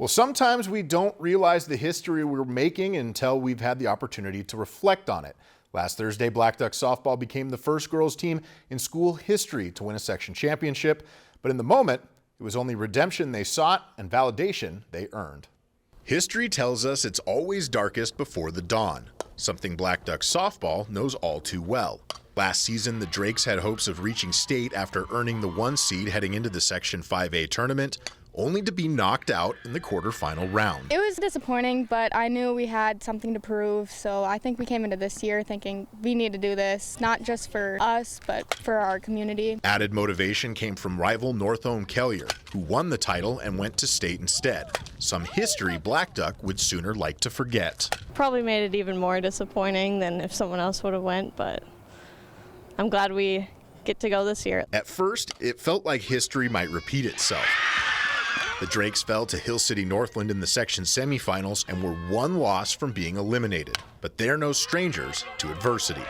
Well, sometimes we don't realize the history we're making until we've had the opportunity to reflect on it. Last Thursday, Blackduck softball became the first girls team in school history to win a section championship. But in the moment, it was only redemption they sought and validation they earned. History tells us it's always darkest before the dawn, something Blackduck softball knows all too well. Last season, the Drakes had hopes of reaching state after earning the 1 seed heading into the Section 5A tournament, only to be knocked out in the quarterfinal round. It was disappointing, but I knew we had something to prove, so I think we came into this year thinking we need to do this, not just for us, but for our community. Added motivation came from rival North Kellier, who won the title and went to state instead. Some history Blackduck would sooner like to forget. Probably made it even more disappointing than if someone else would have went, but I'm glad we get to go this year. At first, it felt like history might repeat itself. The Drakes fell to Hill City Northland in the section semifinals and were 1 loss from being eliminated. But they're no strangers to adversity.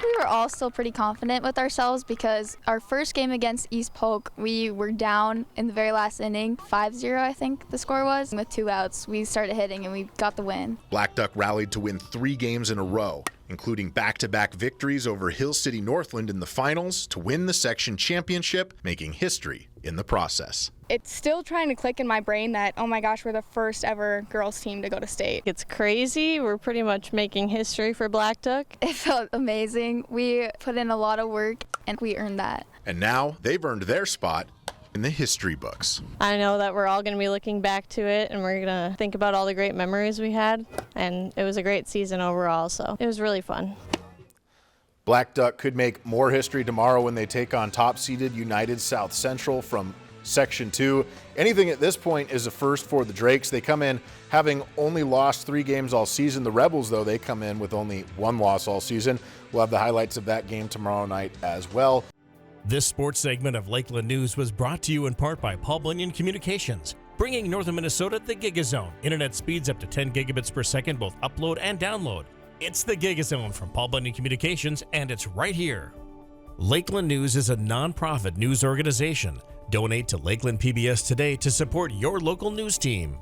We were all still pretty confident with ourselves because our first game against East Polk, we were down in the very last inning, 5-0 I think the score was. With 2 outs, we started hitting and we got the win. Blackduck rallied to win 3 games in a row, including back-to-back victories over Hill City Northland in the finals to win the section championship, making history in the process. It's still trying to click in my brain that, oh my gosh, we're the first ever girls team to go to state. It's crazy. We're pretty much making history for Blackduck. It felt amazing. We put in a lot of work and we earned that. And now they've earned their spot in the history books. I know that we're all going to be looking back to it and we're going to think about all the great memories we had, and it was a great season overall, so it was really fun. Blackduck could make more history tomorrow when they take on top-seeded United South Central from Section 2. Anything at this point is a first for the Drakes. They come in having only lost 3 games all season. The Rebels, though, they come in with only 1 loss all season. We'll have the highlights of that game tomorrow night as well. This sports segment of Lakeland News was brought to you in part by Paul Bunyan Communications, bringing northern Minnesota the Gigazone. Internet speeds up to 10 gigabits per second, both upload and download. It's the Gigazone from Paul Bunyan Communications, and it's right here. Lakeland News is a nonprofit news organization. Donate to Lakeland PBS today to support your local news team.